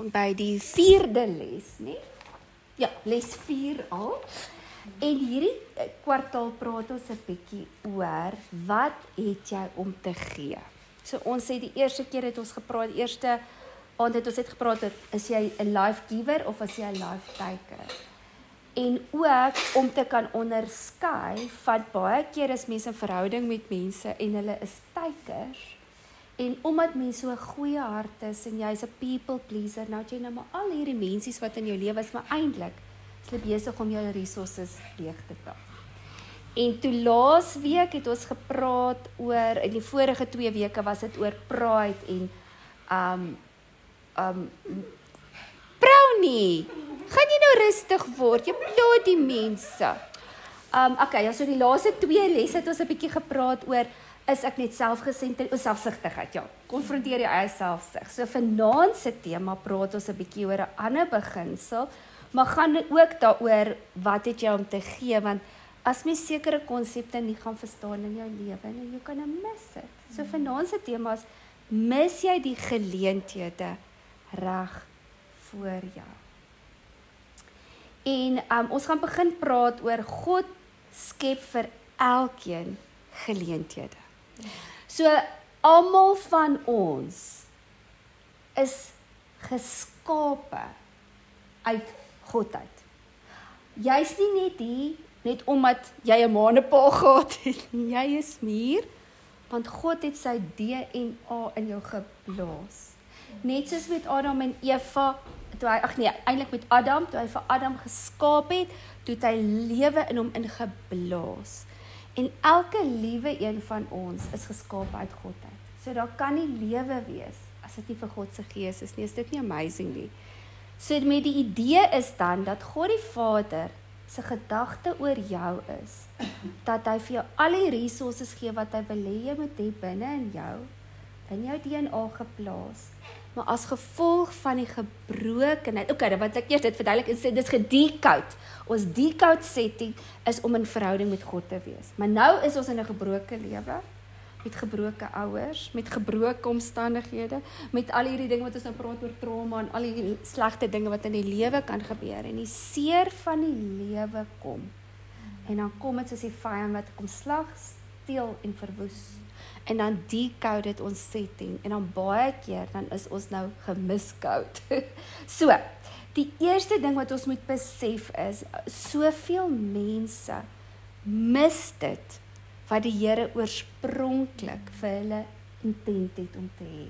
by die 4de les, nie? Ja, les 4 al. En hierdie kwartaal praat ons 'n bietjie oor wat het jy om te gee. So ons het die eerste keer het ons gepraat, die eerste aand het ons gepraat, is jy 'n life giver of is jy 'n life taker? En ook om te kan onderskei, van baie keer is mense in verhouding met mense en hulle is takers. En omdat mense so 'n goeie hart is en jy's 'n people pleaser, nou het jy nou maar al hierdie mensies wat in jou lewe is, maar eintlik is hulle besig om jou resources leeg te taak. En toe laas week het ons gepraat oor, in die vorige 2 weke was dit oor pride en Brownie, gaan jy nou rustig word? Jy pla die mense. Okay, so die laaste 2 lesse het ons 'n bietjie gepraat oor, is ek net selfgesentreerd, selfsugtigheid, ja. Konfronteer jou eie selfsug. So vanaand se tema praat ons 'n bietjie oor 'n ander beginsel, maar gaan dit ook daaroor wat het jy om te gee, want as mens sekere konsepte nie gaan verstaan in jou lewe, dan jy kan mis dit. So vanaand se tema is, mis jy die geleenthede reg voor jou. En ons gaan begin praat oor God skep vir elkeen geleenthede. So almal van ons is geskape uit God uit. Jy's nie net hier net omdat jy 'n manepa gehad het, jy is hier want God het sy DNA in jou geblaas. Net soos met Adam en Eva, eintlik met Adam, toe hy vir Adam geskaap het, toe het hy lewe in hom ingeblaas. En elke liewe een van ons is geskaap uit God uit. So daar kan nie lewe wees as dit nie vir God se gees is nie. Is dit nie amazing nie? So met die idee is dan dat God die Vader se gedagte oor jou is, dat hy vir jou al die resources gee wat hy wil hê jy moet hê binne in jou DNA geplaas, maar as gevolg van die gebrokenheid, wat ek eers dit verduidelik, is dit is gedecode. Ons decode setting is om in verhouding met God te wees. Maar nou is ons in 'n gebroke lewe, met gebroke ouers, met gebroke omstandighede, met al hierdie dinge wat ons nou praat oor trauma en al die slegte dinge wat in die lewe kan gebeur. En die seer van die lewe kom. En dan kom dit soos die vyand wat kom slag, steel en verwoes. En dan decode dit ons setting. En dan baie keer, dan is ons nou gemiscode. So, die eerste ding wat ons moet besef is, soveel mense mis dit, wat die Here oorspronklik vir hulle intent het om te hê.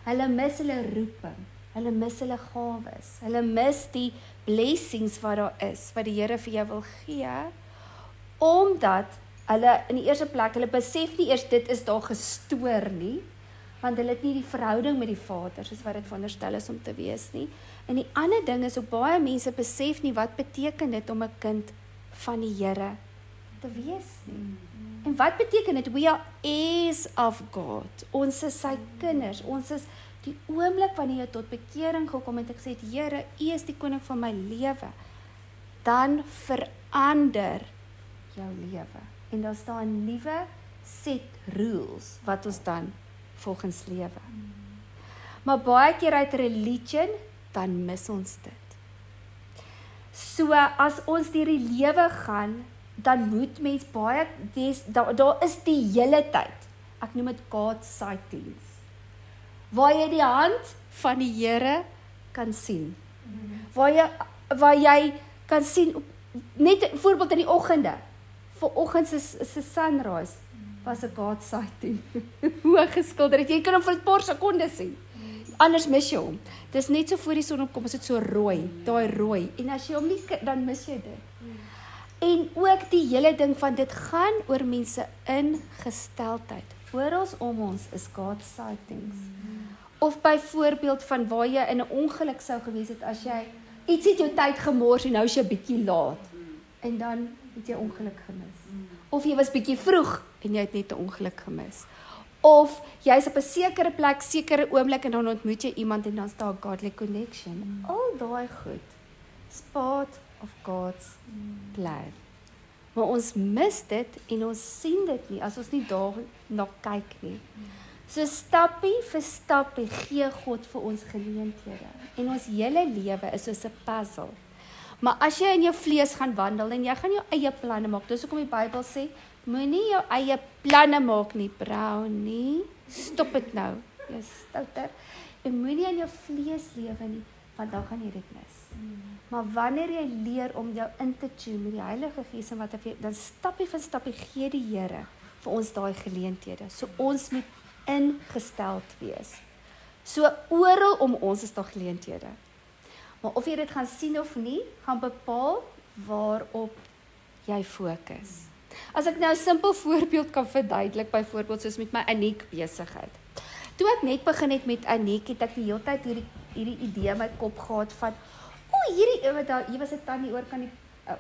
Hulle mis hulle roeping, hulle mis hulle gawes, hulle mis die blessings wat daar is, wat die Here vir jou wil gee, omdat hulle in die eerste plek, hulle besef nie eers dit is daar gestoor nie, want hulle het nie die verhouding met die Vader, soos wat dit veronderstel is om te wees nie. En die ander ding is, ook baie mense besef nie, wat beteken dit om 'n kind van die Here te wees nie. En wat beteken dit? We are heirs of God. Ons is sy kinders. Ons is die oomblik wanneer jy tot bekering gekom het, ek sê, Here, U is die koning van my lewe. Dan verander jou lewe. En daar staan 'n nuwe set rules wat ons dan volgens lewe. Maar baie keer uit religion, dan mis ons dit. So as ons deur die lewe gaan, dan moet mens baie, daar is die hele tyd, ek noem dit God sightings, waar jy die hand van die Here kan sien, waar jy kan sien, net voorbeeld in die oggende, vanoggend is 'n sunrise, was 'n God sighting, hoe geskilder het, jy kan hom vir 'n paar sekondes sien, anders mis jy hom, dis net so voor die son opkom, is dit so rooi, daai rooi, en as jy hom nie, dan mis jy dit. En ook die hele ding van dit gaan oor mense ingesteldheid. Oral om ons is God sightings. Of byvoorbeeld van waar jy in 'n ongeluk sou gewees het, as jy iets het jou tyd gemors en nou is jy 'n bietjie laat. En dan het jy ongeluk gemis. Of jy was bietjie vroeg en jy het net 'n ongeluk gemis. Of jy's op 'n sekere plek, sekere oomblik en dan ontmoet jy iemand en dan staan godly connection. Al daai goed is part of God's plan. Maar ons mis dit en ons sien dit nie as ons nie daar na kyk nie. So stappie vir stappie gee God vir ons geleenthede. En ons hele lewe is soos 'n puzzle. Maar as jy in jou vlees gaan wandel en jy gaan jou eie planne maak, dis hoekom die Bybel sê, moenie jou eie planne maak nie, Brown nie. Stop dit nou. Jy stouter. En moenie in jou vlees lewe nie, want dan gaan jy dit mis. Maar wanneer jy leer om jou in te tune met die Heilige Gees en wat dan stappie vir stappie gee die Here vir ons daai geleenthede. So ons moet ingesteld wees. So oral om ons is daar geleenthede. Maar of jy dit gaan sien of nie, gaan bepaal waarop jy fokus. As ek nou 'n simpel voorbeeld kan verduidelik, byvoorbeeld soos met my Aniek besigheid. Toe ek net begin het met Aniek, het ek die hele tyd hierdie idee in my kop gehad van, hier was 'n tannie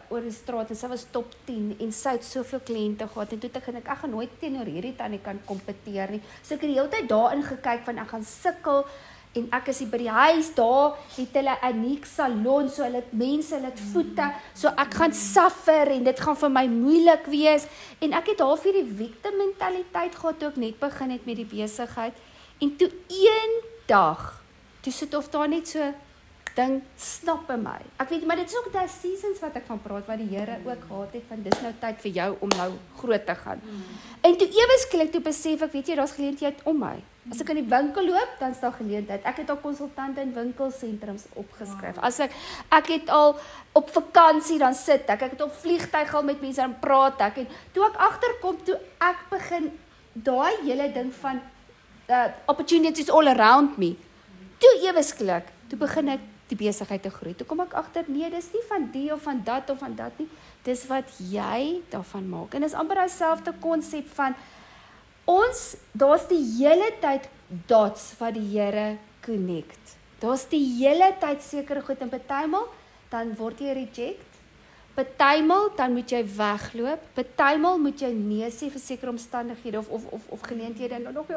oor die straat en sy was top 10 en sy het soveel kliënte gehad en toe ek gaan nooit teenoor hierdie tannie kan kompeteer nie. So ek het die hele tyd daarin gekyk van ek gaan sukkel en ek is hier by die huis, daar het hulle 'n Aniek salon, so hulle het mense, hulle het voete, so ek gaan suffer en dit gaan vir my moeilik wees. En ek het half hierdie victim mentaliteit gehad toe ek net begin het met die besigheid. En toe een dag, toe sit of daar net so ding snap in my. Ek weet, maar dit is ook daai seasons wat ek van praat, wat die Here ook gehad het, van dis nou tyd vir jou om nou groot te gaan. En toe ewesklik toe besef ek, weet jy, daar's geleenthede om my. As ek in die winkel loop, dan is daar geleentheid. Ek het al konsultante in winkelsentrums opgeskryf. As ek het al op vakansie, dan sit ek het op vliegtuig al met mense aan praat ek. En toe ek agterkom, toe ek begin, daai hele ding van opportunities all around me, toe ewesklik, toe begin ek die besigheid te groei. Toe kom ek agter, nee, dis nie van die of van dat nie, dis wat jy daarvan maak. En dis amper dieselfde konsep van, daar's die hele tyd dots wat die Here connect. Daar's die hele tyd sekere goed en partymal, dan word jy reject, partymal, dan moet jy wegloop, partymal moet jy nee sê vir sekere omstandighede of geleenthede, en dan nog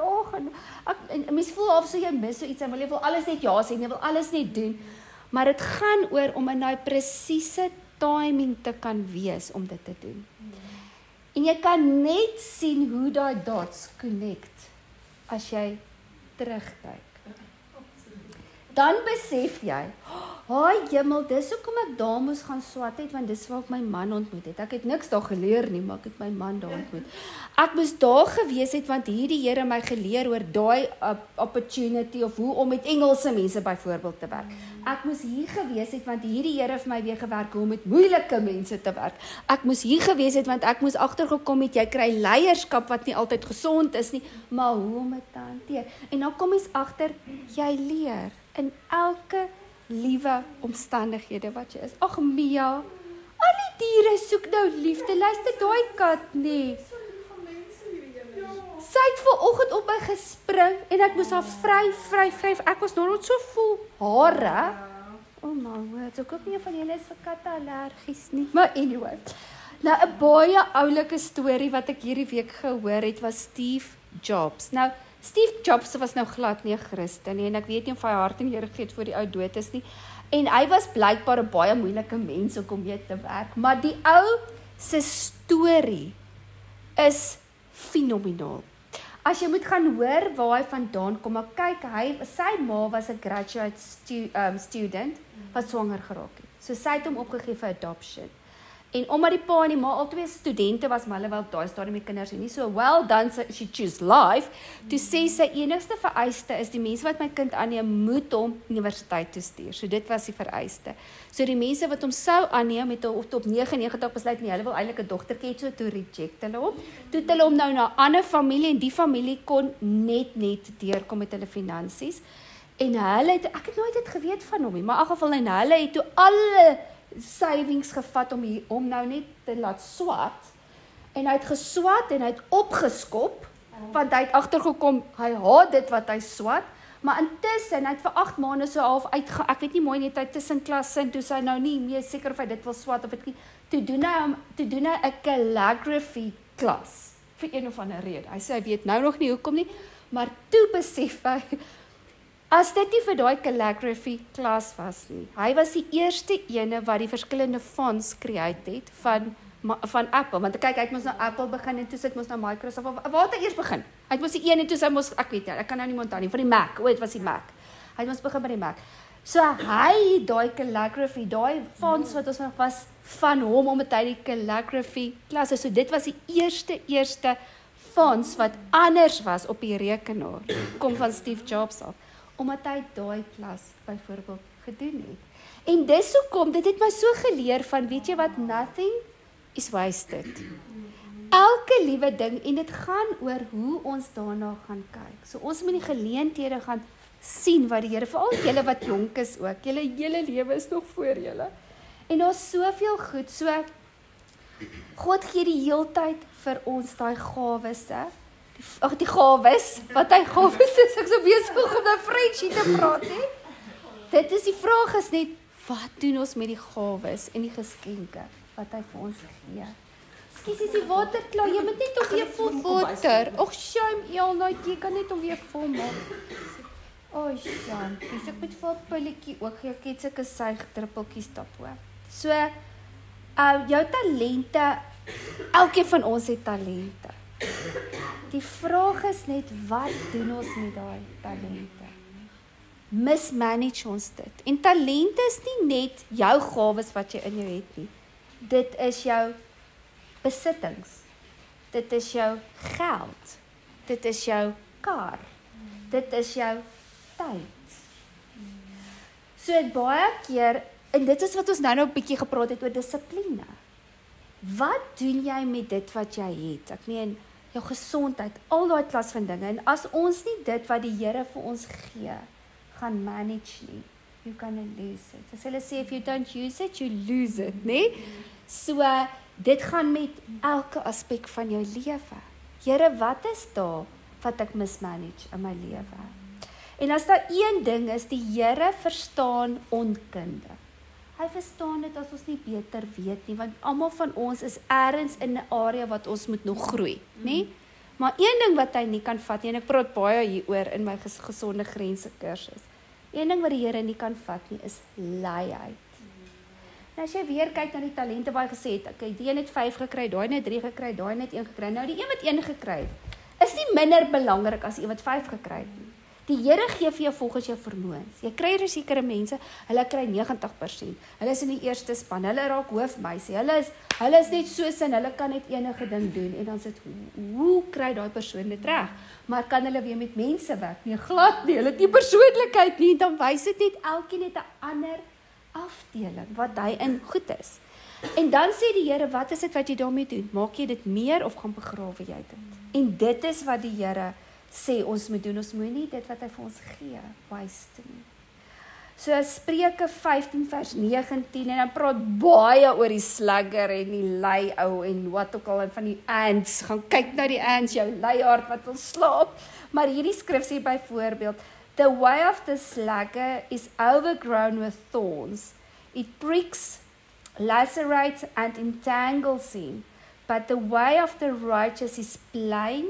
en mens voel of so jy mis so iets, en jy wil alles net ja sê, en jy wil alles net doen, maar dit gaan oor om in daai presiese timing te kan wees om dit te doen. En jy kan net sien hoe daai dots connect as jy terugkyk. Dan besef jy, haai hemel, dis hoekom ek daar moes gaan swat het, want dis waar ek my man ontmoet het. Ek het niks daar geleer nie, maar ek het my man daar ontmoet. Ek moes daar gewees het, want hierdie Here my geleer oor daai opportunity, of hoe om met Engelse mense byvoorbeeld te werk. Ek moes hier gewees het, want hierdie Here vir my weer gewerk hoe om met moeilike mense te werk. Ek moes hier gewees het, want ek moes agtergekom het, jy kry leierskap wat nie altyd gesond is nie, maar hoe om dit te hanteer. En dan kom jy agter, jy leer in elke liewe omstandighede wat jy is. Ag Mia, al die diere soek nou liefde, luister daai kat nie. Sy het vanoggend op my gespring en ek moes haar vry. Ek was nog so vol hare. Oh my word, ek hoop nie van julle is vir katte allergies nie. Maar anyway, nou 'n baie oulike storie wat ek hierdie week gehoor het was Steve Jobs. Nou Steve Jobs was nou glad nie 'n Christen nie, en ek weet nie of hy hart en Here gegee het voor die ou dood is nie. En hy was blykbaar 'n baie moeilike mens om mee te werk, maar die ou se storie is fenomenaal. As jy moet gaan hoor waar hy vandaan kom, maar kyk, sy ma was 'n graduate student wat swanger geraak het. So sy het hom opgegee vir adoption. En omdat die pa en die ma albei studente was, maar hulle wel daai stadium met kinders en nie so well done, she choose life, toe sê sy enigste vereiste is die mense wat my kind aanneem, moet hom universiteit toe stuur. So dit was die vereiste. So die mense wat hom sou aanneem, het op 99 dag besluit nie, hulle wil eintlik 'n dogtertjie hê, so toe reject hulle hom. Toe het hulle hom nou na 'n ander familie, en die familie kon net deurkom met hulle finansies. En hulle het, ek het nooit dit geweet van hom nie, maar in elk geval, en hulle het toe alle savings gevat om nou net te laat swat, en hy het geswat en hy het opgeskop, want hy het agtergekom, hy haat dit wat hy swat, maar intussen, hy het vir 8 maande so half ek weet nie mooi net, hy tussen klasse, en toe sy nou nie meer seker of hy dit wil swat, of het nie, toe doen hy 'n calligraphy klas, vir een of ander rede, hy sê, hy weet nou nog nie hoekom nie, maar toe besef hy, as dit nie vir daai calligraphy klas was nie. Hy was die eerste ene wat die verskillende fonts create het van van Apple, want kyk, hy het mos nou Apple begin en toe sit mos nou Microsoft, waar het hy eers begin? Hy het mos die een en toe sy mos, ek weet nie, ek kan nou nie onthou nie, van die Mac, het was die Mac. Hy het mos begin by die Mac. So hy, daai calligraphy, daai fonts wat ons nog was van hom, omdat hy die calligraphy klasse, so dit was die eerste fonts wat anders was op die rekenaar, kom van Steve Jobs af, omdat hy daai klas byvoorbeeld gedoen het. En dis hoekom, dit het my so geleer van, weet jy wat, nothing is wasted. Elke liewe ding, en dit gaan oor hoe ons daarna gaan kyk. So ons moet die geleenthede gaan sien wat die Here, veral julle wat jonk is ook, julle hele lewe is nog voor julle. En daar's soveel goed, so God gee die heeltyd vir ons daai gawes, die gawes, wat hy gawes is, ek so besig om nou Frenchie te praat, hè? Dit is die vraag is net, wat doen ons met die gawes en die geskenke wat hy vir ons gee? Skus, is die water klaar? Jy moet net weer vol water. Och, shame, Elnaat, jy kan net weer vol maak. Oh, shame. Ek moet vir 'n pilletjie ook gee. Ek het sulke suigdruppeltjies daarbo. So, jou talente, elkeen van ons het talente. Die vraag is net, wat doen ons met daai talente? Mismanage ons dit. En talente is nie net jou gawes wat jy in jou het nie. Dit is jou besittings. Dit is jou geld. Dit is jou kar. Dit is jou tyd. So baie keer, en dit is wat ons nou 'n bietjie gepraat het oor dissipline. Wat doen jy met dit wat jy het? Ek meen, jou gesondheid, al daai klas van dinge. En as ons nie dit wat die Here vir ons gee, gaan manage nie, you're gonna lose it. As hulle sê, if you don't use it, you lose it, nee? So, dit gaan met elke aspek van jou lewe. Here, wat is daar wat ek mismanage in my lewe? En as daar een ding is, die Here verstaan onkunde. Hy verstaan dit as ons nie beter weet nie, want almal van ons is ergens in 'n area wat ons moet nog groei, nee? Maar een ding wat hy nie kan vat nie, en ek praat baie hieroor in my gesonde grense kursus. Een ding wat die Here nie kan vat nie, is luiheid. Nou as jy weer kyk na die talente wat hy gesê het, okay, die een het 5 gekry, daai net 3 gekry, daai net 1 gekry. Nou die een wat 1 gekry het, is nie minder belangrik as die een wat 5 gekry het nie. Die Here gee vir jou volgens jou vermoëns. Jy kry sekere mense, hulle kry 90%. Hulle is in die eerste span, hulle raak hoofmeisie. Hulle is net soos en hulle kan net enige ding doen en dan sit hoe kry daai persoon dit reg? Maar kan hulle weer met mense werk? Nee, glad nie. Hulle het nie persoonlikheid nie. Dan wys dit net elkeen het 'n ander afdeling wat hy in goed is. En dan sê die Here, wat is dit wat jy daarmee doen? Maak jy dit meer of gaan begrawe jy dit? En dit is wat die Here sê ons moet doen, ons moet nie dit wat hy vir ons gee, waste nie. So Spreuke 15 vers 19, en dan praat baie oor die slugger en die lui ou en wat ook al, en van die ants, gaan kyk na die ants, jou luiaard wat wil slaap, maar hierdie skrif sê byvoorbeeld, the way of the slugger is overgrown with thorns, it pricks, lacerates and entangles him, but the way of the righteous is plain,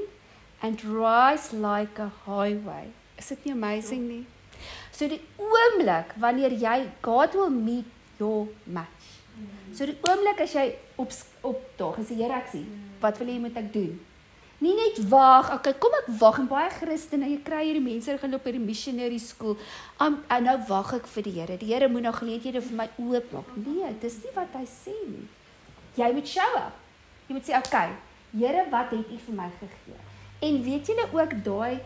and rise like a highway. Is dit nie amazing nie? So die oomblik, wanneer jy, God will meet your match. So die oomblik as jy opdaag, en sê, Here, ek sien, wat wil jy moet ek doen? Nie net wag, okay, kom ek wag, en baie Christene, jy kry hierdie mense, gaan op hierdie missionary school, en nou wag ek vir die Here. Die Here moet nou geleenthede vir my oopmaak. Nee, dis nie wat hy sê nie. Jy moet show up. Jy moet sê, okay, Here, wat het U vir my gegee? En weet julle ook, daai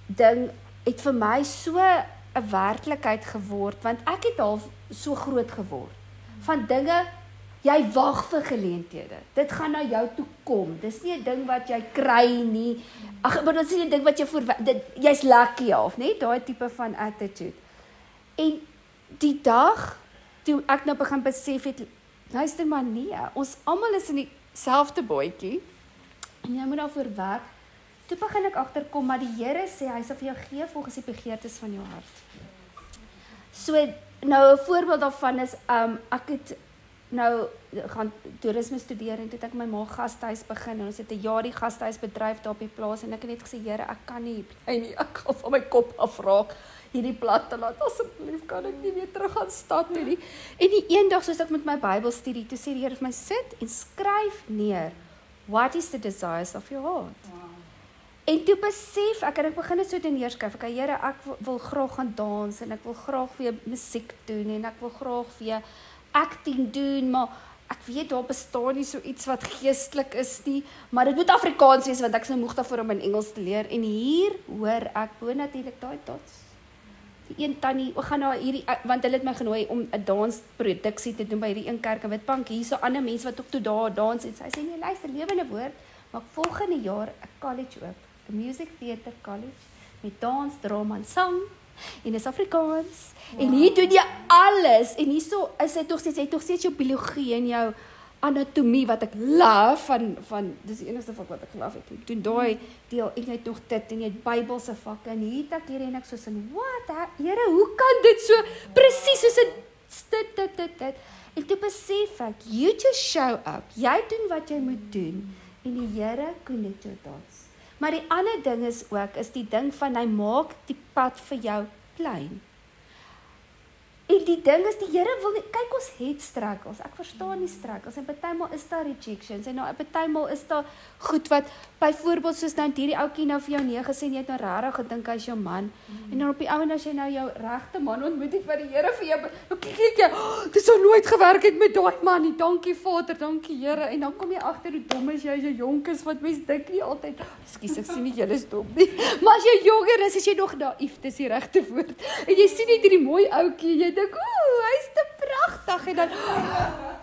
ding het vir my so 'n werklikheid geword, want ek het al so groot geword, van dinge, jy wag vir geleenthede, dit gaan na jou toe kom, dis nie 'n ding wat jy kry nie, maar dit is nie 'n ding wat jy jy's lucky of, nie, daai tipe van attitude. En die dag, toe ek nou begin besef het, luister maar nee, ons almal is in die selfde bootjie, en jy moet daarvoor werk. Toe begin ek agterkom, maar die Here sê, hy sal vir jou gee volgens die begeertes van jou hart. So, nou 'n voorbeeld daarvan is, ek het nou gaan toerisme studeer, en toe het ek my ma gastehuis begin, en ons het 'n jaar die gastehuisbedryf daar op die plaas, en ek het net gesê, Here, ek kan nie, ek gaan van my kop afraak, hierdie plat te laat, asseblief kan ek nie weer terug gaan stad toe nie. En die eendag soos ek met my Bybelstudie, toe sê die Here vir my, sit en skryf neer, what is the desires of your heart? En toe besef ek, en ek begin dit so te neerskryf, ek Here, ek wil graag gaan dans, en ek wil graag weer musiek doen, en ek wil graag weer acting doen, maar ek weet, daar bestaan nie so iets wat geestelik is nie, maar dit moet Afrikaans wees, want ek is nou moeg daarvoor om in Engels te leer, en hier hoor ek bonatuurlik daai tots. Die een tannie, we gaan nou hierdie, want hulle het my genooi om 'n dansproduksie te doen by hierdie een kerk in Witbank, hier so ander mense wat ook toe daar dans, en sy sê, nee, luister, lewende woord, maar volgende jaar 'n college oop, 'n music theater college, met dans, drama en sang, en is Afrikaans, en hier doen jy alles, en hier so, is hy toch steeds jou biologie en jou anatomie, wat ek love, dis die enigste vak wat ek love, ek doen daai deel, en jy het nog dit, en jy het Bybelse vakke, en hier het ek hier, en ek soos in, wat, Here, hoe kan dit so, precies soos dit, en toe besef ek, you just show up, jy doen wat jy moet doen, en die Here connect your dots. Maar die ander ding is ook, is die ding van, hy maak die pad vir jou klein. En die ding is, die Here wil nie, kyk ons het struggles, ek verstaan die struggles, en partymal is daar rejections, en partymal is daar goed wat, byvoorbeeld soos nou hierdie oukie nou vir jou nee gesê, jy het nou rarig gedink as jou man, en dan op die ouend as jy nou jou regte man ontmoet het, wat die Here vir jou, dan kyk jy, dit sou nooit gewerk het met daai man nie, dankie Vader, dankie Here, en dan kom jy agter hoe dom is jy jonk is, wat mens dink nie altyd, ekskuus, ek sien nie julle is dom nie, maar as jy jonger is jy nog naïef, dis die regte woord, en jy sien net hierdie mooi oukie, jy dink, hy is te pragtig, en dan,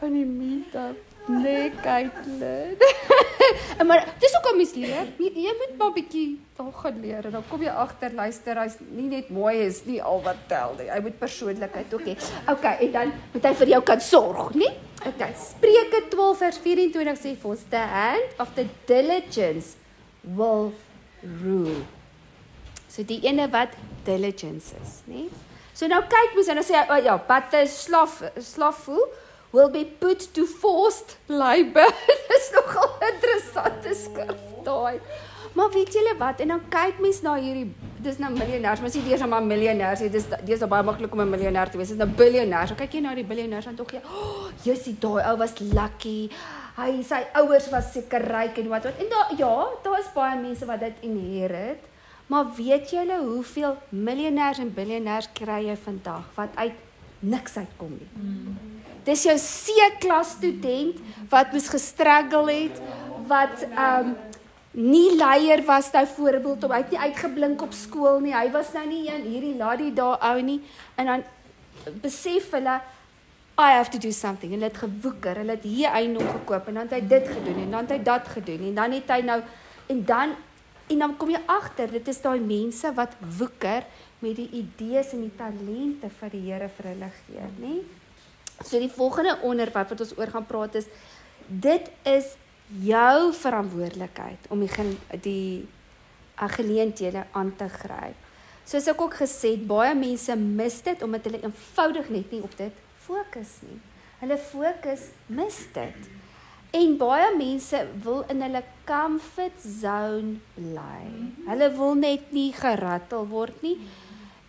in die meet-up, nee, Caitlin, maar, het is ook al misleer, jy moet maar bykie daar gaan leer, en dan kom jy agter, luister, hy is nie net mooi, is nie al wat tel, nie. Hy moet persoonlikheid ook hê, ok, en dan moet hy vir jou kan sorg, nie? Ok, Spreuke 12 vers 24 sê vir ons, the hand of the diligence will rule, so die ene wat diligence is, nie? So nou kyk mens, en dan sê hy, oh ja, but the slothful will be put to forced labor. Dit is nogal interessante skrif daai. Maar weet julle wat, en dan kyk mens na hierdie, dis nou miljonêers, mens nie eers maar miljonêers, dis nou baie maklik om 'n miljonair te wees, dis nou biljonêers, dan kyk jy na die biljonêers, dan tog jy, jissie, daai ou was lucky, sy ouers was seker ryk, en wat, en daar is baie mense wat dit inherit, maar weet julle hoeveel miljonêers en biljonêers kry jy vandag, wat uit niks uitkom nie. Dis jou C-klas student, wat moes gestruggle het, wat nie leier was nou voorbeeld, hy het nie uitgeblink op skool nie, hy was nou nie hierdie laddie daar ou nie, en dan besef hulle, I have to do something, en hulle het gewoeker, hulle het hier eiendom gekoop, en dan het hy dit gedoen, en dan het hy dat gedoen, en dan het hy nou, en dan kom jy agter, dit is daai mense wat woeker met die idees en die talente vir die Here vir hulle gee, nie? So die volgende onderwerp wat ons oor gaan praat is, dit is jou verantwoordelikheid om die geleenthede aan te gryp. Soos ek ook gesê het, baie mense mis dit, omdat hulle eenvoudig net nie op dit fokus nie. Hulle fokus mis dit. En baie mense wil in hulle comfort zone bly. Hulle wil net nie gerattel word nie,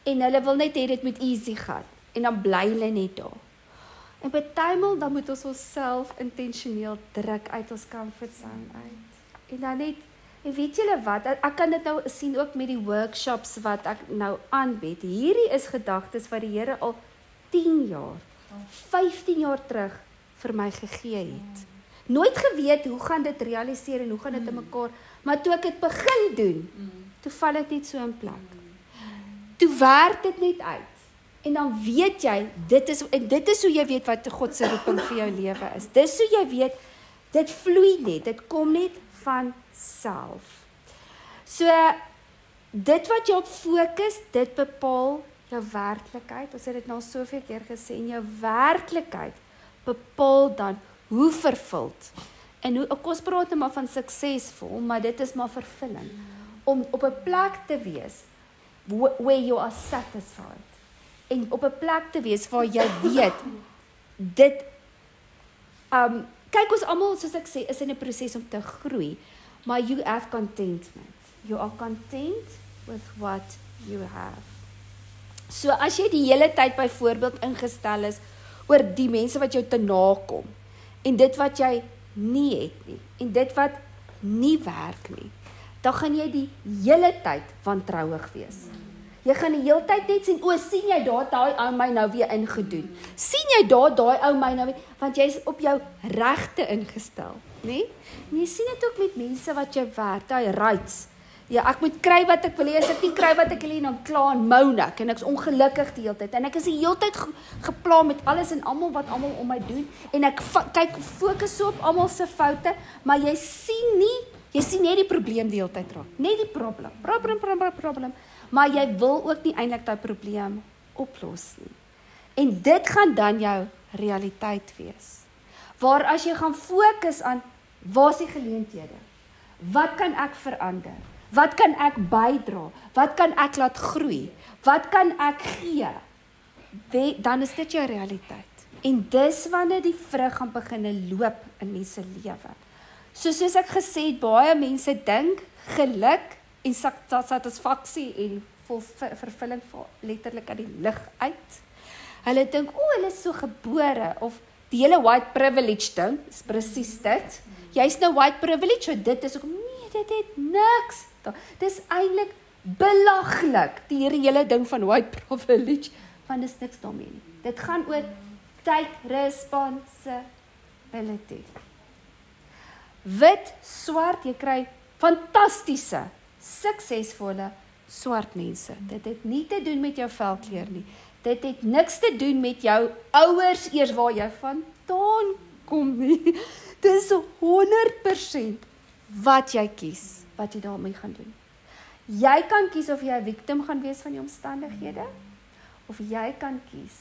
en hulle wil net hê dit moet easy gaan, en dan bly hulle net daar. En partymal dan moet ons onsself intentioneel druk uit ons comfort zone uit. En dan net, en weet julle wat, ek kan dit nou sien ook met die workshops wat ek nou aanbied. Hierdie is gedagtes wat die Here al 10 jaar, 15 jaar terug vir my gegee het. Nooit geweet hoe gaan dit realiseer en hoe gaan dit in mekaar, maar toe ek dit begin doen, toe val dit net so in plek. Toe werk dit net uit. En dan weet jy, dit is hoe jy weet wat God se roeping vir jou lewe is. Dis hoe jy weet, dit vloei net, dit kom net van self. So, dit wat jy op fokus, dit bepaal jou werklikheid. Ons het dit nou soveel keer gesê, en jou werklikheid bepaal dan hoe vervuld. En hoe, ons praat nou maar van suksesvol, maar dit is maar vervulling. Om op 'n plek te wees, where you are satisfied. En op 'n plek te wees waar jy weet, dit, kyk ons almal, soos ek sê, is in 'n proses om te groei, maar you have contentment. You are content with what you have. So as jy die hele tyd byvoorbeeld ingestel is oor die mense wat jou te nakom en dit wat jy nie het nie en dit wat nie werk nie, dan gaan jy die hele tyd wantrouig wees. Jy gaan die hele tyd net sien, sien jy daar daai ou my nou weer ingedoen. Sien jy daar daai ou my nou weer, want jy is op jou regte ingestel, nê? En jy sien dit ook met mense wat jy werk, daai rights. Ja, ek moet kry wat ek wil hê, as ek nie kry wat ek wil hê, dan kla en moan ek, en ek is ongelukkig die hele tyd, en ek is die hele tyd gepla met alles en almal wat almal om my doen, en ek kyk, fokus so op almal se foute, maar jy sien net die probleem die hele tyd raak, net die probleem, maar jy wil ook nie eintlik daai probleem oplos nie. En dit gaan dan jou realiteit wees. Waar as jy gaan fokus aan, waar is die geleenthede? Wat kan ek verander? Wat kan ek bydra? Wat kan ek laat groei? Wat kan ek gee? Dan is dit jou realiteit. En dis wanneer die vrug gaan begin loop in mense lewe. Soos ek gesê het, baie mense dink geluk en satisfaksie en vervulling val letterlik uit die lug uit. Hulle dink, hulle is so gebore, of die hele white privilege ding, is presies dit. Jy's nou white privilege, so dit is ook, nee, dit het niks. Dit is eintlik belaglik, die hele ding van white privilege, want dit is niks daarmee nie. Dit gaan oor take responsibility. Wit, swart, jy kry fantastiese, suksesvolle swart mense. Dit het nie te doen met jou velkleur nie. Dit het niks te doen met jou ouers eers waar jy vandaan kom nie. Dit is 100% wat jy kies, wat jy daarmee gaan doen. Jy kan kies of jy 'n victim gaan wees van die omstandighede, of jy kan kies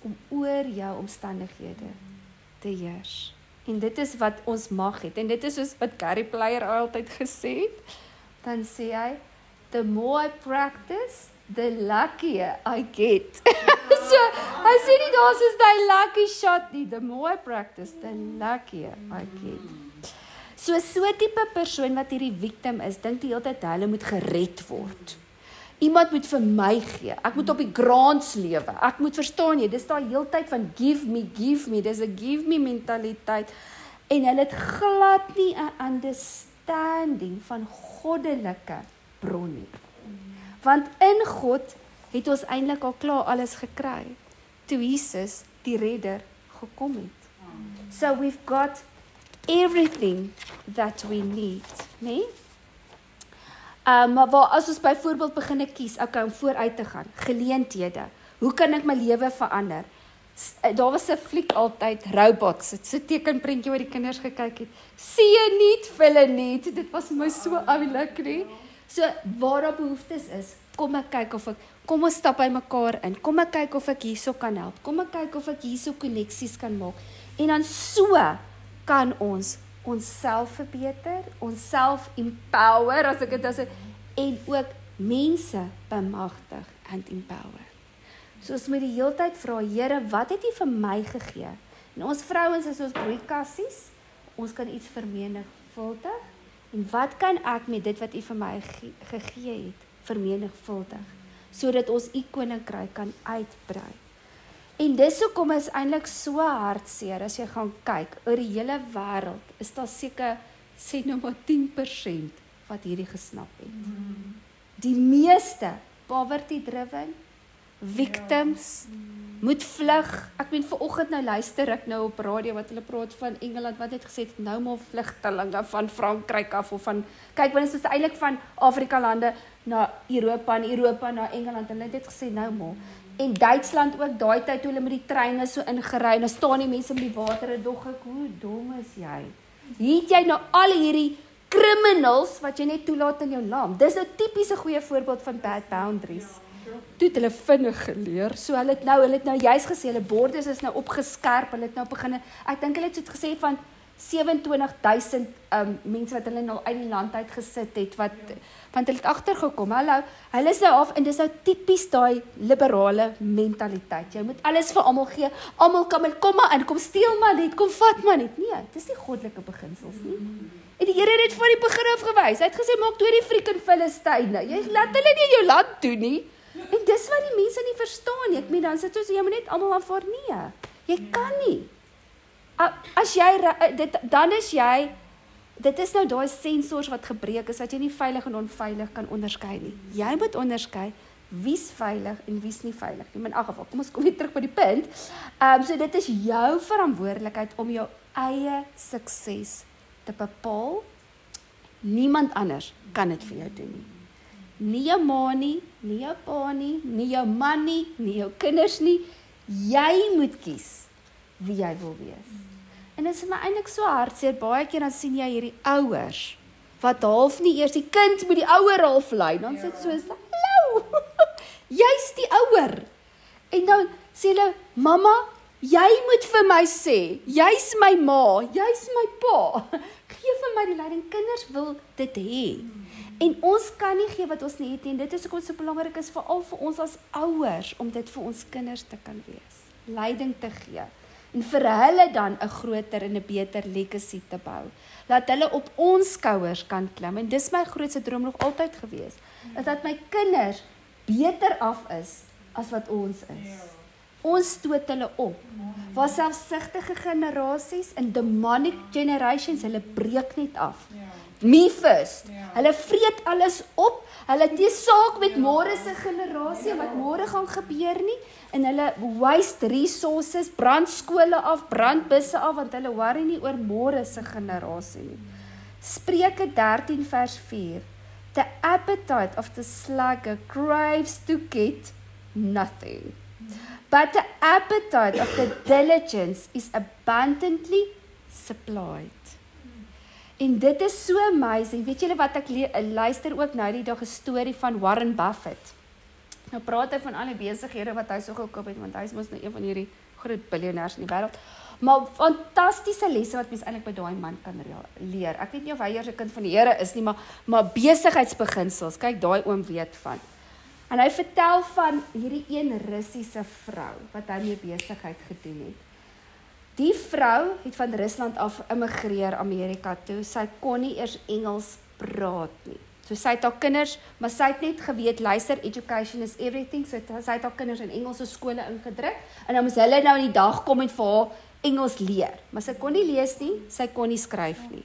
om oor jou omstandighede te heers. En dit is wat ons mag het. En dit is soos wat Gary Player altyd gesê het. Dan sê hy, the more I practice, the luckier I get. So, hy sê nie daar soos die lucky shot nie. The more I practice, the luckier I get. So tipe persoon wat hierdie victim is, dink die hele tyd hulle moet gered word. Iemand moet vir my gee. Ek moet op die grants lewe. Ek moet verstaan jy, dis daai hele tyd van give me. Dis 'n give me mentaliteit. En hulle het glad nie 'n understanding van goddelike bron nie. Want in God het ons eintlik al klaar alles gekry, toe Jesus, die redder, gekom het. So we've got everything that we need, nee? Maar waar as ons byvoorbeeld begin kies, om vooruit te gaan, geleenthede, hoe kan ek my lewe verander? Daar was 'n fliek altyd, Robots, dit so tekenprentjie wat die kinders gekyk het, see you need, fill need, dit was my so oulik, nie? So, waar daar behoeftes is, kom ons stap by mekaar in, kom ek kyk of ek hierso kan help, kom ek kyk of ek hierso koneksies kan maak, en dan so kan ons onsself verbeter, onsself empower, en ook mense bemagtig and empower. So ons moet die hele tyd vra, Here, wat het U vir my gegee? En ons vrouens is ons broeikassies, ons kan iets vermenigvuldig, en wat kan ek met dit wat U vir my gegee het, vermenigvuldig, sodat ons U koninkryk kan uitbrei. En dis hoekom is eintlik so hartseer, as jy gaan kyk, oor die hele wêreld, is daar seker, sê nou maar 10% wat hierdie gesnap het. Die meeste, poverty driven, victims, moet vlug. Ek meen vanoggend nou luister ek nou op radio wat hulle praat van Engeland, wat het gesê, nou maar vlugtelinge van Frankryk af, of van, kyk, want dit is eintlik van Afrika lande na Europa, en Europa na Engeland, hulle het dit gesê, nou maar. En Duitsland ook, daai tyd toe hulle met die treine so ingery, en dan staan die mense met die water, en dog ek, hoe dom is jy? Hier het jy nou al hierdie criminals, wat jy net toelaat in jou land. Dis 'n tipiese goeie voorbeeld van bad boundaries. Toe het hulle vinnig geleer, so hulle het nou juist gesê, hulle bordes is nou opgeskerp, hulle het nou begin, ek dink hulle het so gesê van 27,000 mense wat hulle nou uit die land uit gesit het, want hulle het agtergekom, hulle is nou af, en dis nou typies daai liberale mentaliteit, jy moet alles vir almal gee, almal kan met, kom maar in, kom steel maar net, kom vat maar net, nee, dis nie goddelike beginsels nie, en die Here het dit van die begin af gewys, hy het gesê, maak toe die freaking Filistyne, jy laat hulle nie in jou land doen nie, En dis wat die mense nie verstaan nie. Ek meen, dan sit jy moet net almal aanvaar nie. Jy kan nie. As jy, dan is jy, dit is nou daai sensors wat gebreek is, dat jy nie veilig en onveilig kan onderskei nie. Jy moet onderskei, wie's veilig en wie's nie veilig nie. Maar in elk geval, kom ons kom weer terug by die punt. So dit is jou verantwoordelikheid om jou eie sukses te bepaal. Niemand anders kan dit vir jou doen nie. Nie jou ma nie, nie jou pa nie, nie jou man nie, nie jou kinders nie. Jy moet kies wie jy wil wees. En dit is vir my eintlik so hartseer, baie keer dan sien jy hierdie ouers, wat half nie eers die kind met die ouer half lei, dan sit so, hallo, jy's die ouer. En dan sê hulle, mamma, jy moet vir my sê, jy's my ma, jy's my pa. Gee vir my die leiding, kinders wil dit hê. En ons kan nie gee wat ons nie het, en dit is ook wat so belangrik is, veral vir ons as ouers, om dit vir ons kinders te kan wees. Leiding te gee. En vir hulle dan 'n groter en 'n beter legacy te bou. Laat hulle op ons skouers kan klim. En dis my grootste droom nog altyd gewees. Is dat my kinders beter af is as wat ons is. Ons stoot hulle op. Waar selfsugtige generasies en demonic generations, hulle breek net af. Me first. Hulle vreet alles op. Hulle het nie saak met môre se generasie wat môre gaan gebeur nie. En hulle waste resources, brand skole af, brand busse af, want hulle worry nie oor môre se generasie nie. Spreuke 13 vers 4. The appetite of the sluggard craves to get nothing. But the appetite of the diligence is abundantly supplied. En dit is so amazing. Weet julle wat ek luister ook nou die dag 'n storie van Warren Buffett. Nou praat hy van al die besighede wat hy so gekoop het, want hy is mos nou een van hierdie groot biljonêers in die wêreld. Maar fantastiese lesse wat mens eintlik by daai man kan leer. Ek weet nie of hy eers 'n kind van die Here is nie, maar besigheidsbeginsels, kyk daai oom weet van. En hy vertel van hierdie een Russiese vrou wat hy mee besigheid gedoen het. Die vrou het van Rusland af immigreer Amerika toe. Sy kon nie eers Engels praat nie. So sy het haar kinders, maar sy het net geweet, luister, education is everything. So sy het haar kinders in Engelse skole ingedruk en dan moes hulle nou in die dag kom en vir haar Engels leer. Maar sy kon nie lees nie, sy kon nie skryf nie.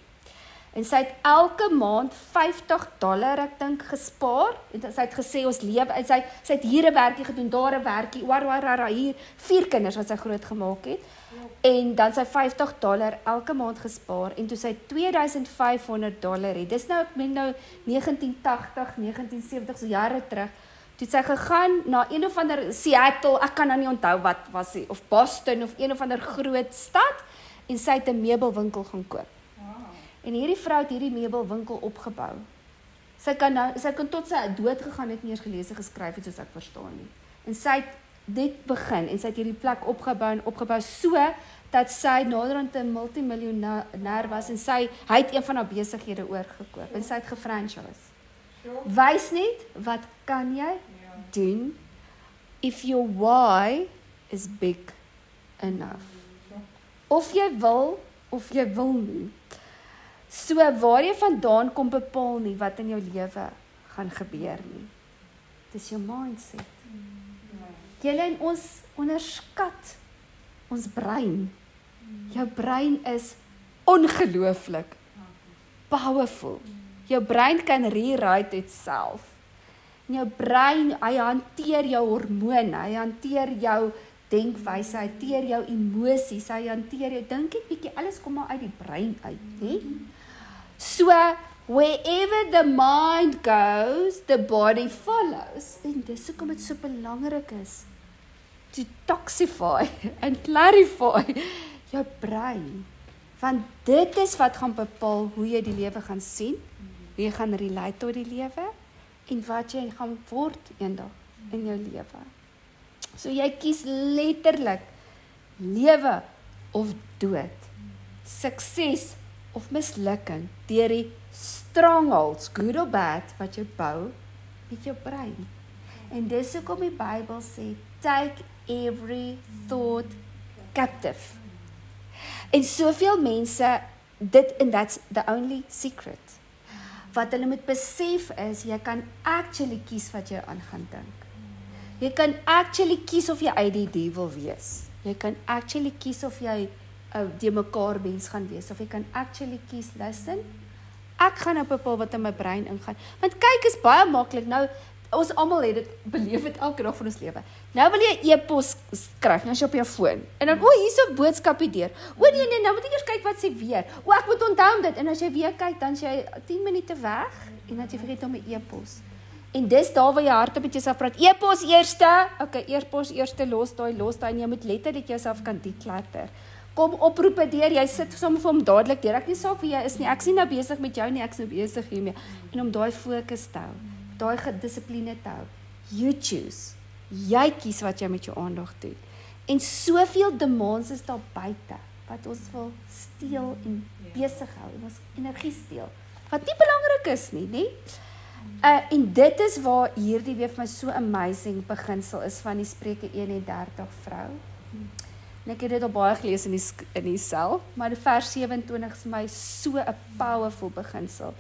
En sy het elke maand $50 ek dink gespaar. En sy het gesê ons lewe, en sy het hier 'n werkie gedoen, daar 'n werkie, hier 4 kinders wat sy groot gemaak het. En dan sy $50 elke maand gespaar en toe sy $2,500 het. Dis nou ek meen nou 1980, 1970 so jare terug. Toe sy gegaan na een of ander Seattle, ek kan nou nie onthou wat was hy, of Boston of een of ander groot stad en sy het 'n meubelwinkel gaan koop. En hierdie vrou het hierdie meubelwinkel opgebou. Sy kan tot sy dood gegaan het nie eens gelees en geskryf het soos ek verstaan nie. En sy het dit begin en sy het hierdie plek opgebou so dat sy naderhand 'n multimiljonair was en hy het een van haar besighede oorgekoop en sy het gefranchise. Wys net wat kan jy doen if your why is big enough. Of jy wil of jy wil nie. So waar jy vandaan kom bepaal nie wat in jou lewe gaan gebeur nie. Dis jou mindset. Julle en ons onderskat ons brein. Jou brein is ongelooflik powerful. Jou brein kan rewrite itself. Jou brein, hy hanteer jou hormone, hy hanteer jou denkwyse, hy hanteer jou emosies, hy hanteer jou, dink net bietjie, alles kom maar uit die brein uit, hè? So, wherever the mind goes, the body follows. En dis hoekom dit so belangrik is to toxify and clarify jou brein. Want dit is wat gaan bepaal hoe jy die lewe gaan sien, hoe jy gaan relate tot die lewe en wat jy gaan word eendag in jou lewe. So jy kies letterlik lewe of dood, sukses of mislukking deur die strongholds, good or bad, wat jy bou met jou brein. En dis hoekom die Bybel sê, take every thought captive. En soveel mense, and that's the only secret. Wat hulle moet besef is, jy kan actually kies wat jy aan gaan dink. Jy kan actually kies of jy uit die devil wees. Jy kan actually kies of jy die mekaar mens gaan wees, of jy kan actually kies, listen, ek gaan op bepaal wat in my brein ingaan. Want kyk, is baie maklik. Nou, ons almal het dit beleef het elke dag van ons lewe. Nou wil jy 'n e-pos skryf, nou is jy op jou foon. En dan, hier's 'n boodskapie deur. Nee, nou moet ek eers kyk wat sê weer. Ek moet onthou dit. En as jy weer kyk, dan is jy 10 minute weg en dan jy vergeet om 'n e-pos. En dis daar waar jy hardop met jouself praat. E-pos eerste. Okay, e-pos eerste, los daai en jy moet letterlik jouself kan declutter. Kom oproepe deur, jy sit sommer vir hom dadelik deur. Ek nie saak wie jy is nie, ek is nie nou besig met jou nie, ek is nou besig hiermee. En om daai fokus te hou, daai gedissipline te hou. You choose. Jy kies wat jy met jou aandag doen. En soveel demands is daar buite, wat ons wil steel en besig hou, en ons energie steel. Wat nie belangrik is nie, nee? En dit is waar hierdie weer vir my so amazing beginsel is van die Spreuke 31 vrou. En ek het dit al baie gelees in die self, maar die vers 27 is my so 'n powerful beginsel.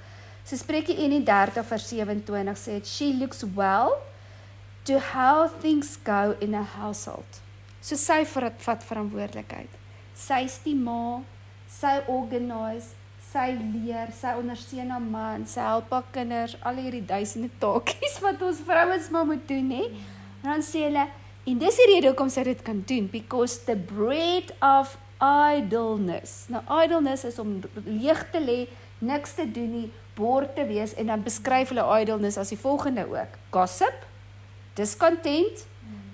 So Spreuke 31 vers 27 sê it, she looks well to how things go in a household. So sy vat verantwoordelikheid. Sy is die ma, sy organise, sy leer, sy ondersteun haar man, sy help haar kinders, al hierdie duisende taakies wat ons vrouens maar moet doen, hè? En dan sê hulle, en dis die rede hoekom sy dit kan doen, because the bread of idleness. Nou, idleness is om leeg te lê, niks te doen nie, bored te wees, en dan beskryf hulle idleness as die volgende ook. Gossip, discontent,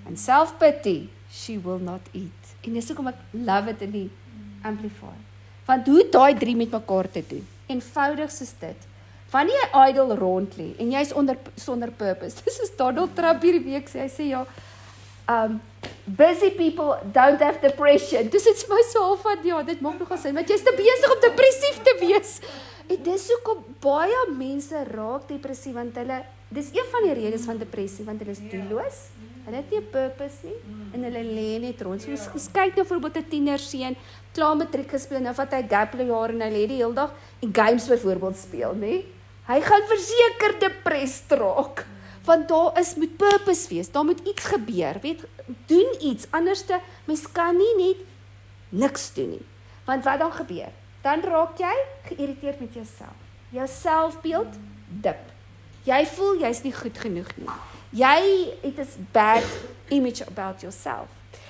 and self-pity, she will not eat. En dis hoekom ek love it in die Amplify. Want hoe daai 3 met mekaar te doen? Eenvoudig soos dit. Wanneer jy idle rond lê, en jy is sonder purpose, dis is Donald Trump hierdie week, hy sê ja, busy people don't have depression. Dus dit is my so van, ja, dit maak nogal sin, want jy is te besig om depressief te wees. En dis hoekom baie mense raak depressief, want hulle, dis een van die redes van depressie, want hulle is doelloos, hulle het nie 'n purpose nie, en hulle lê net rond. So ons kyk nou voorbeeld 'n tienerseun, klaar matriek gespeel, nou vat hy gap jaar en hy lê die hele dag en games byvoorbeeld speel, nê? Hy gaan verseker depressed raak. Want daar moet purpose wees, daar moet iets gebeur, weet, doen iets, anderste, mens kan nie net niks doen nie. Want wat dan gebeur? Dan raak jy geïrriteerd met jouself. Jou selfbeeld dip. Jy voel jy's nie goed genoeg nie. Jy het 'n bad image about yourself.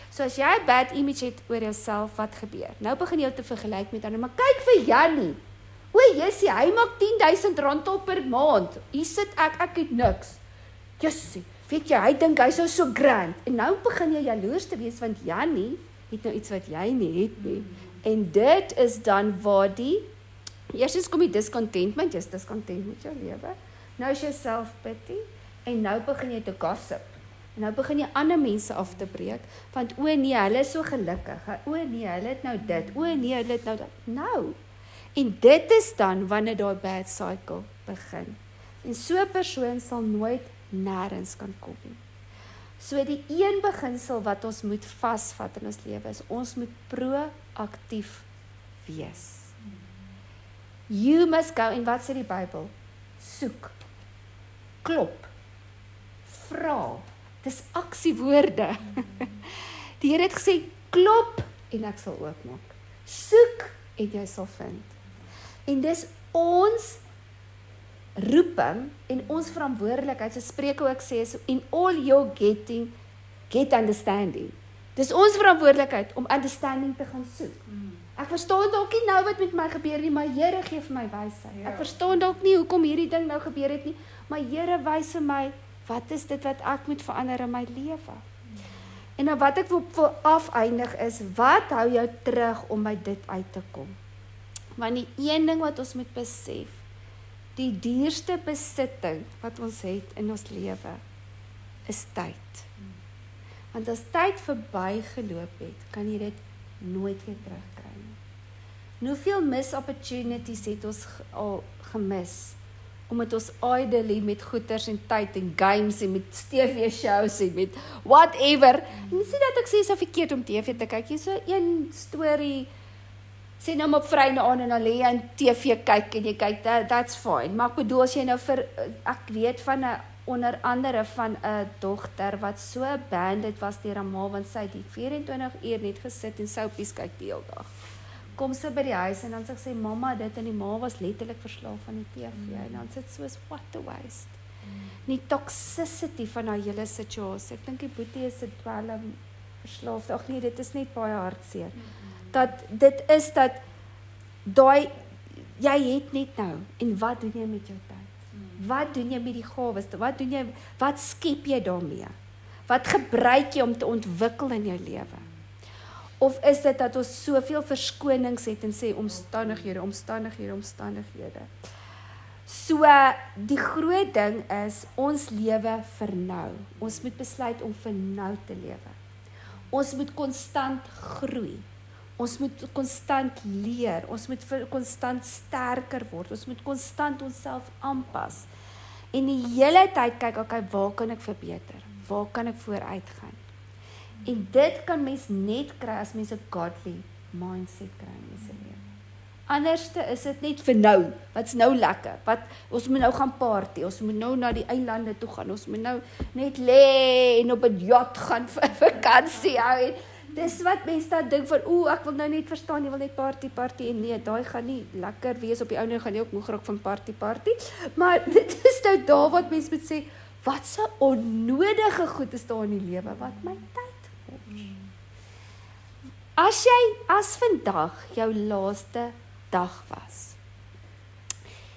So as jy 'n bad image het oor jouself, wat gebeur? Nou begin jy te vergelyk met ander, maar kyk vir Jannie. O, Jessie, hy maak R10,000 op per maand. Hier sit ek het niks. Jessie, weet jy, hy dink hy's so grand. En nou begin jy jaloers te wees, want Jannie het nou iets wat jy nie het nie. En dit is dan waar eerstens kom die discontentment, jy's discontent met jou lewe. Nou is jy self-pity, en nou begin jy te gossip. En nou begin jy ander mense af te breek, want o nee, hulle is so gelukkig, o nee, hulle het nou dit, o nee, hulle het nou dat. Nou, en dit is dan wanneer daai bad cycle begin. En so 'n persoon sal nooit nêrens kan kom nie. So die een beginsel wat ons moet vasvat in ons lewe is, ons moet proaktief wees. You must go, en wat sê die Bybel? Soek, klop, vra, dis aksiewoorde. Die Here het gesê, klop en ek sal oopmaak. Soek en jy sal vind. En dis ons roeping en ons verantwoordelikheid, so Spreuke ook sê, is in all your getting, get understanding. Dis ons verantwoordelikheid om understanding te gaan soek. Ek verstaan dalk nie nou wat met my gebeur nie, maar Here gee vir my wysheid. Ek verstaan dalk nie hoekom hierdie ding nou gebeur het nie, maar Here wys vir my, wat is dit wat ek moet verander in my lewe? En nou wat ek wil afeindig is, wat hou jou terug om by dit uit te kom? Want die een ding wat ons moet besef, die duurste besitting wat ons het in ons lewe, is tyd. Want as tyd verbygeloop het, kan jy dit nooit weer terugkry nie. En hoeveel missed opportunities het ons al gemis, omdat ons idly met goeders en tyd en games en met TV shows en met whatever, en sê dat ek sê, is verkeerd om TV te kyk, jy so een story, sê nou maar op Vrydag aan en dan lê jy in TV kyk en jy kyk, that's fine, maar ek bedoel as jy nou ek weet van 'n onder andere van 'n dogter wat so abandoned was deur haar ma, want sy het die 24 uur net gesit en soapies kyk die hele dag. Kom sy by die huis en dan sê sy, mamma dit, en die ma was letterlik verslaaf van die TV, en dan sit soos, what a waste. Die toxicity van haar hele situasie, ek dink die boetie is 'n dwelm verslaafd, ag nee, dit is net baie hartseer, dit is dat, jy het net nou, en wat doen jy met jou tyd? Wat doen jy met die gawes? Wat skep jy daarmee? Wat gebruik jy om te ontwikkel in jou lewe? Of is dit dat ons soveel verskonings het en sê omstandighede. So, die groot ding is, ons lewe vir nou. Ons moet besluit om vir nou te lewe. Ons moet konstant groei. Ons moet konstant leer, ons moet konstant sterker word, ons moet konstant onsself aanpas. En die hele tyd kyk, okay, waar kan ek verbeter? Waar kan ek vooruit gaan? En dit kan mens net kry as mens 'n godly mindset kry in mens se lewe. Anderste is dit net vir nou, wat's nou lekker, ons moet nou gaan party, ons moet nou na die eilande toe gaan, ons moet nou net lê en op 'n yacht gaan vir vakansie hou, en dis wat mense dan dink van, ek wil nou net verstaan, jy wil net party, en nee, daai gaan nie lekker wees, op die ouene gaan jy ook moeg raak van party, maar dit is nou daar wat mense moet sê, wat so onnodige goed is daar in die lewe, wat my tyd mors. As vandag jou laaste dag was,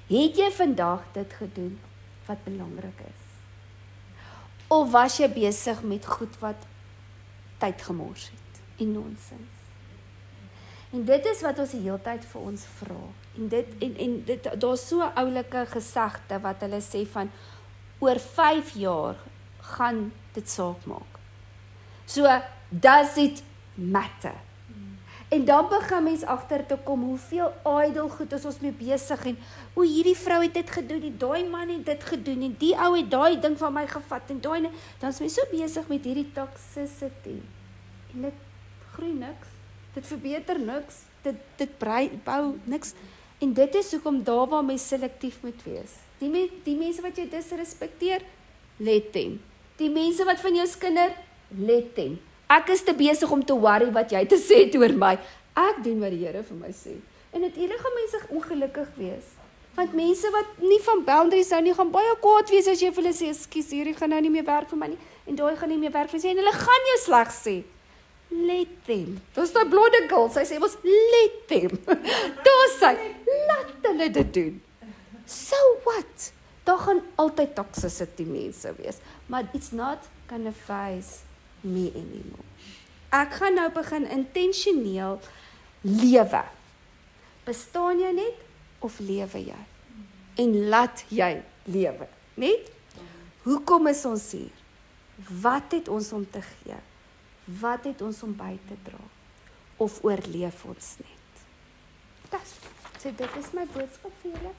het jy vandag dit gedoen wat belangrik is? Of was jy besig met goed wat tyd gemors het? En nonsens. En dit is wat ons die hele tyd vir ons vra. En daar's so 'n oulike gesegde wat hulle sê van, oor 5 jaar gaan dit saak maak. So, does it matter? En dan begin mens agter te kom, hoeveel idle goed is ons mee besig, en hierdie vrou het dit gedoen, en daai man het dit gedoen, en die ou het daai ding van my gevat, en dan is my so besig met hierdie toxicity. En dit groei niks, dit verbeter niks, dit bou niks, en dit is hoekom daar waar mens selektief moet wees. Die mense wat jy disrespekteer, let them. Die mense wat van jou skinder, let them. Ek is te besig om te worry wat jy te sê het oor my. Ek doen wat die Here vir my sê. En uiteindelik gaan mense ongelukkig wees. Want mense wat nie van boundaries hou nie, gaan baie kwaad wees as jy vir hulle sê, ekskuus, hierdie gaan nou nie meer werk vir my nie, en daai gaan nie meer werk vir my, en hulle gaan jou sleg sê. Let them. Dis daai blonde girl, sy sê ons let them. Daar sê, laat hulle dit doen. So what? Daar gaan altyd toxicity mense wees, maar it's not gonna phase me anymore. Ek gaan nou begin intentioneel lewe. Bestaan jy net of lewe jy? En laat jy lewe, net? Hoekom is ons hier? Wat het ons om te gee? Wat het ons om by te dra? Of oorleef ons net? So dit is my boodskap vir julle.